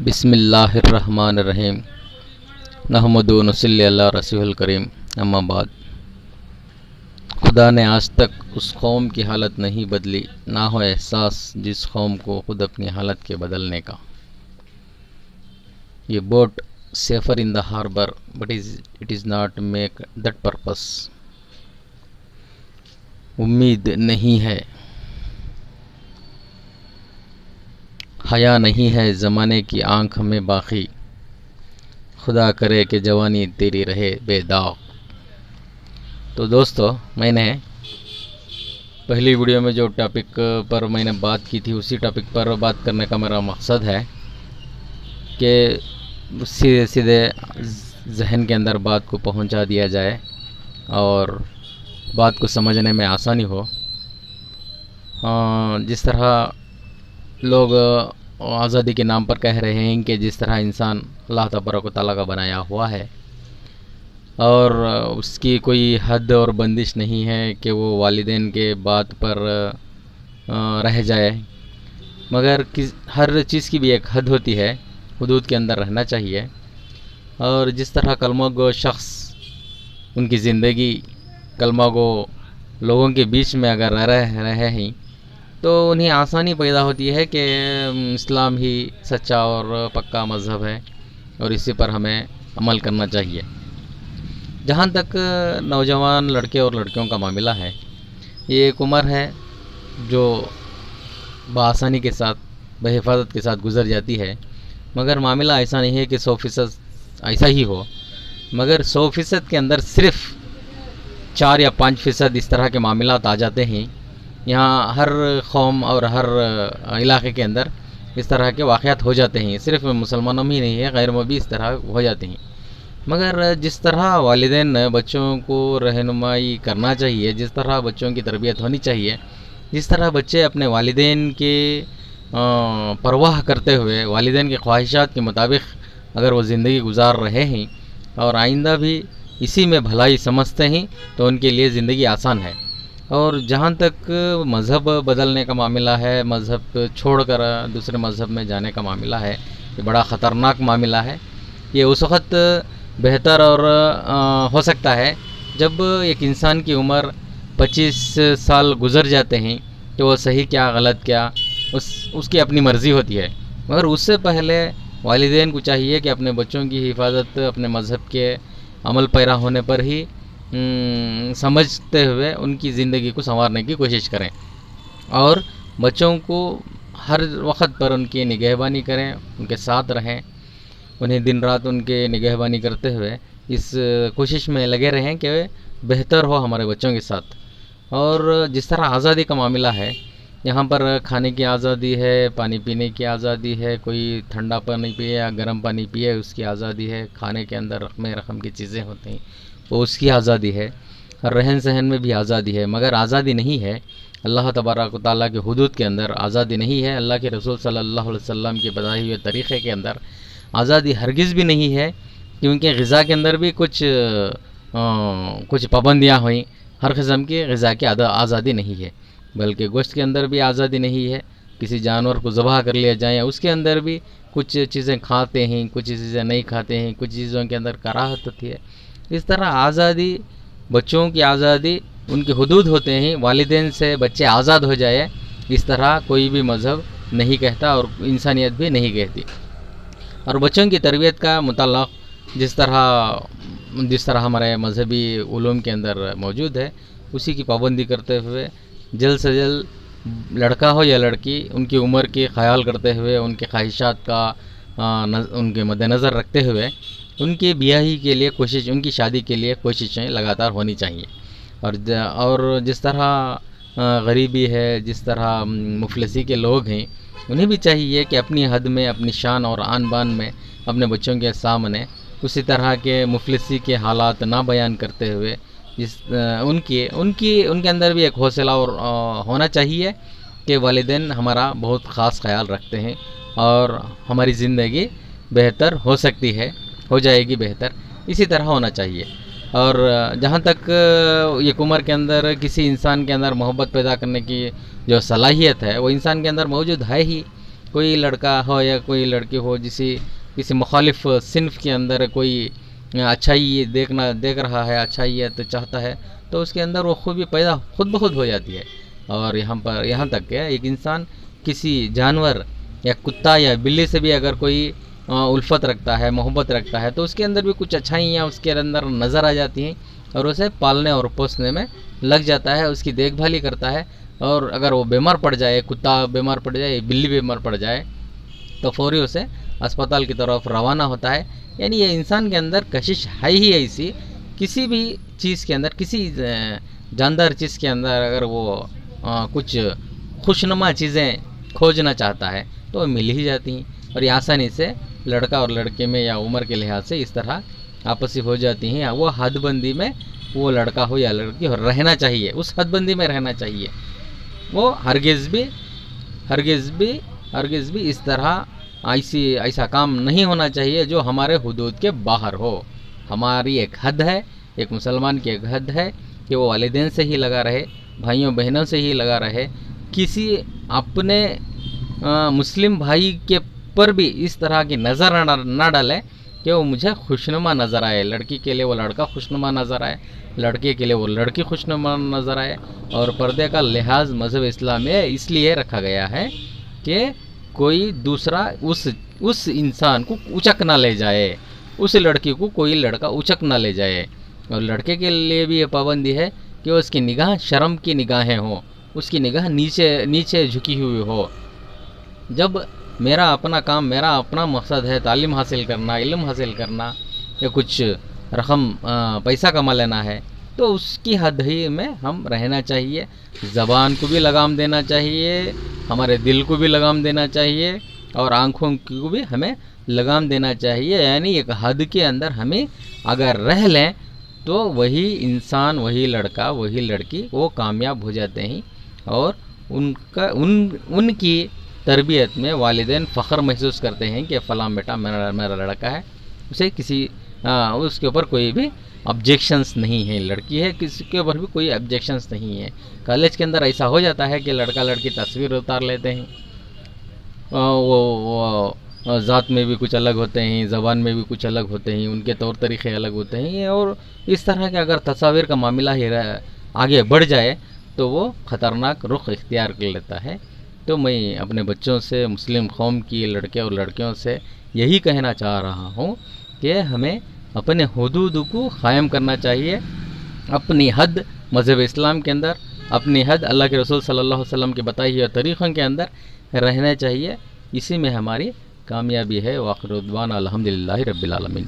بسم اللہ الرحمن الرحیم نحمد و نصلی اللہ رسول الکریم اما بعد۔ خدا نے آج تک اس قوم کی حالت نہیں بدلی، نہ ہو احساس جس قوم کو خود اپنی حالت کے بدلنے کا۔ یہ boat safer in the harbour but it is not make that purpose. امید نہیں ہے، حیا نہیں ہے زمانے کی آنکھ میں باقی، خدا کرے کہ جوانی تیری رہے بے داغ۔ تو دوستو، میں نے پہلی ویڈیو میں جو ٹاپک پر میں نے بات کی تھی اسی ٹاپک پر بات کرنے کا میرا مقصد ہے کہ سیدھے سیدھے ذہن کے اندر بات کو پہنچا دیا جائے اور بات کو سمجھنے میں آسانی ہو۔ جس طرح لوگ آزادی کے نام پر کہہ رہے ہیں کہ جس طرح انسان اللہ تبارک و تعالیٰ کا بنایا ہوا ہے اور اس کی کوئی حد اور بندش نہیں ہے کہ وہ والدین کے بات پر رہ جائے، مگر ہر چیز کی بھی ایک حد ہوتی ہے، حدود کے اندر رہنا چاہیے۔ اور جس طرح کلمہ گو شخص ان کی زندگی کلمہ گو لوگوں کے بیچ میں اگر رہے ہیں تو انہیں آسانی پیدا ہوتی ہے کہ اسلام ہی سچا اور پکا مذہب ہے اور اسی پر ہمیں عمل کرنا چاہیے۔ جہاں تک نوجوان لڑکے اور لڑکیوں کا معاملہ ہے، یہ ایک عمر ہے جو بآسانی کے ساتھ بحفاظت کے ساتھ گزر جاتی ہے، مگر معاملہ ایسا نہیں ہے کہ 100% ایسا ہی ہو، مگر 100% کے اندر صرف 4 یا 5% اس طرح کے معاملات آ جاتے ہیں۔ یہاں ہر قوم اور ہر علاقے کے اندر اس طرح کے واقعات ہو جاتے ہیں، صرف مسلمانوں میں ہی نہیں ہے، غیر میں بھی اس طرح ہو جاتے ہیں۔ مگر جس طرح والدین بچوں کو رہنمائی کرنا چاہیے، جس طرح بچوں کی تربیت ہونی چاہیے، جس طرح بچے اپنے والدین کے پرواہ کرتے ہوئے والدین کی خواہشات کے مطابق اگر وہ زندگی گزار رہے ہیں اور آئندہ بھی اسی میں بھلائی سمجھتے ہیں تو ان کے لیے زندگی آسان ہے۔ اور جہاں تک مذہب بدلنے کا معاملہ ہے، مذہب چھوڑ کر دوسرے مذہب میں جانے کا معاملہ ہے، یہ بڑا خطرناک معاملہ ہے۔ یہ اس وقت بہتر اور ہو سکتا ہے جب ایک انسان کی عمر 25 سال گزر جاتے ہیں کہ وہ صحیح کیا غلط کیا اس کی اپنی مرضی ہوتی ہے، مگر اس سے پہلے والدین کو چاہیے کہ اپنے بچوں کی حفاظت اپنے مذہب کے عمل پیرا ہونے پر ہی سمجھتے ہوئے ان کی زندگی کو سنوارنے کی کوشش کریں اور بچوں کو ہر وقت پر ان کی نگہبانی کریں، ان کے ساتھ رہیں، انہیں دن رات ان کے نگہبانی کرتے ہوئے اس کوشش میں لگے رہیں کہ بہتر ہو ہمارے بچوں کے ساتھ۔ اور جس طرح آزادی کا معاملہ ہے، یہاں پر کھانے کی آزادی ہے، پانی پینے کی آزادی ہے، کوئی ٹھنڈا پانی پیے یا گرم پانی پیے اس کی آزادی ہے، کھانے کے اندر رقم کی چیزیں ہوتی ہیں وہ اس کی آزادی ہے، رہن سہن میں بھی آزادی ہے، مگر آزادی نہیں ہے اللہ تبارک و تعالیٰ کے حدود کے اندر، آزادی نہیں ہے اللہ کے رسول صلی اللہ علیہ وسلم کے بتائے ہوئے طریقے کے اندر، آزادی ہرگز بھی نہیں ہے، کیونکہ غذا کے اندر بھی کچھ پابندیاں ہوئیں، ہر قسم کی غذا کی آزادی نہیں ہے، بلکہ گوشت کے اندر بھی آزادی نہیں ہے، کسی جانور کو ذبح کر لیا جائے اس کے اندر بھی کچھ چیزیں کھاتے ہیں، کچھ چیزیں نہیں کھاتے ہیں، کچھ چیزوں کے اندر کراہت ہوتی ہے۔ اس طرح آزادی، بچوں کی آزادی، ان کے حدود ہوتے ہیں، والدین سے بچے آزاد ہو جائے، اس طرح کوئی بھی مذہب نہیں کہتا اور انسانیت بھی نہیں کہتی۔ اور بچوں کی تربیت کا متعلق جس طرح ہمارے مذہبی علوم کے اندر موجود ہے اسی کی پابندی کرتے ہوئے جلد سے جلد لڑکا ہو یا لڑکی ان کی عمر کی خیال کرتے ہوئے ان کے خواہشات کا ان کے مد نظر رکھتے ہوئے ان کی بیاہی کے لیے کوشش، ان کی شادی کے لیے کوششیں لگاتار ہونی چاہیے۔ اور جس طرح غریبی ہے، جس طرح مفلسی کے لوگ ہیں، انہیں بھی چاہیے کہ اپنی حد میں، اپنی شان اور آن بان میں اپنے بچوں کے سامنے اسی طرح کے مفلسی کے حالات نہ بیان کرتے ہوئے ان کے اندر بھی ایک حوصلہ اور ہونا چاہیے کہ والدین ہمارا بہت خاص خیال رکھتے ہیں اور ہماری زندگی بہتر ہو سکتی ہے، ہو جائے گی بہتر، اسی طرح ہونا چاہیے۔ اور جہاں تک ایک عمر کے اندر کسی انسان کے اندر محبت پیدا کرنے کی جو صلاحیت ہے وہ انسان کے اندر موجود ہے ہی، کوئی لڑکا ہو یا کوئی لڑکی ہو کسی مخالف صنف کے اندر کوئی اچھائی دیکھ رہا ہے، اچھائیت چاہتا ہے، تو اس کے اندر وہ خوبی پیدا خود بخود ہو جاتی ہے۔ اور یہاں تک کہ ایک انسان کسی جانور یا کتا یا بلی سے بھی اگر کوئی الفت رکھتا ہے، محبت رکھتا ہے، تو اس کے اندر بھی کچھ اچھائیاں اس کے اندر نظر آ جاتی ہیں اور اسے پالنے اور پوسنے میں لگ جاتا ہے، اس کی دیکھ بھالی کرتا ہے۔ اور اگر وہ بیمار پڑ جائے، کتا بیمار پڑ جائے، بلی بیمار پڑ جائے، تو فوری اسے اسپتال کی طرف روانہ ہوتا ہے۔ یعنی یہ انسان کے اندر کشش ہے ہی ایسی، کسی بھی چیز کے اندر، کسی جاندار چیز کے اندر اگر وہ کچھ خوشنما چیزیں کھوجنا چاہتا ہے تو وہ مل ہی جاتی ہیں، اور یہ آسانی سے لڑکا اور لڑکے میں یا عمر کے لحاظ سے اس طرح آپسی ہو جاتی ہیں۔ وہ حد بندی میں وہ لڑکا ہو یا لڑکی ہو رہنا چاہیے، اس حد بندی میں رہنا چاہیے۔ وہ ہرگز بھی اس طرح ایسا کام نہیں ہونا چاہیے جو ہمارے حدود کے باہر ہو۔ ہماری ایک حد ہے، ایک مسلمان کی ایک حد ہے کہ وہ والدین سے ہی لگا رہے، بھائیوں بہنوں سے ہی لگا رہے، کسی اپنے مسلم بھائی کے پر بھی اس طرح کی نظر نہ ڈالے کہ وہ مجھے خوشنما نظر آئے۔ لڑکی کے لیے وہ لڑکا خوشنما نظر آئے، لڑکے کے لیے وہ لڑکی خوشنما نظر آئے۔ اور پردے کا لحاظ مذہب اسلام میں اس لیے رکھا گیا ہے کہ کوئی دوسرا اس انسان کو اچک نہ لے جائے، اس لڑکی کو کوئی لڑکا اچک نہ لے جائے۔ اور لڑکے کے لیے بھی یہ پابندی ہے کہ اس کی نگاہ شرم کی نگاہیں ہوں، اس کی نگاہ نیچے جھکی ہوئی ہو۔ جب میرا اپنا کام، میرا اپنا مقصد ہے تعلیم حاصل کرنا، علم حاصل کرنا، یا کچھ رقم پیسہ کما لینا ہے، تو اس کی حد ہی میں ہم رہنا چاہیے۔ زبان کو بھی لگام دینا چاہیے، ہمارے دل کو بھی لگام دینا چاہیے، اور آنکھوں کو بھی ہمیں لگام دینا چاہیے۔ یعنی ایک حد کے اندر ہمیں اگر رہ لیں تو وہی انسان، وہی لڑکا، وہی لڑکی وہ کامیاب ہو جاتے ہیں، اور ان کی تربیت میں والدین فخر محسوس کرتے ہیں کہ فلاں بیٹا میرا لڑکا ہے، اسے اس کے اوپر کوئی بھی آبجیکشنز نہیں ہے، لڑکی ہے کسی کے اوپر بھی کوئی آبجیکشنز نہیں ہے۔ کالج کے اندر ایسا ہو جاتا ہے کہ لڑکا لڑکی تصویر اتار لیتے ہیں، وہ ذات میں بھی کچھ الگ ہوتے ہیں، زبان میں بھی کچھ الگ ہوتے ہیں، ان کے طور طریقے الگ ہوتے ہیں، اور اس طرح کے اگر تصاویر کا معاملہ ہی آگے بڑھ جائے تو وہ خطرناک رخ اختیار کر لیتا ہے۔ تو میں اپنے بچوں سے، مسلم قوم کی لڑکے اور لڑکیوں سے یہی کہنا چاہ رہا ہوں کہ ہمیں اپنے حدود کو قائم کرنا چاہیے، اپنی حد مذہب اسلام کے اندر، اپنی حد اللہ کے رسول صلی اللہ علیہ وسلم کے بتائی ہوئے طریقوں کے اندر رہنا چاہیے۔ اسی میں ہماری کامیابی ہے۔ وآخر دعوانا الحمدللہ رب العالمین۔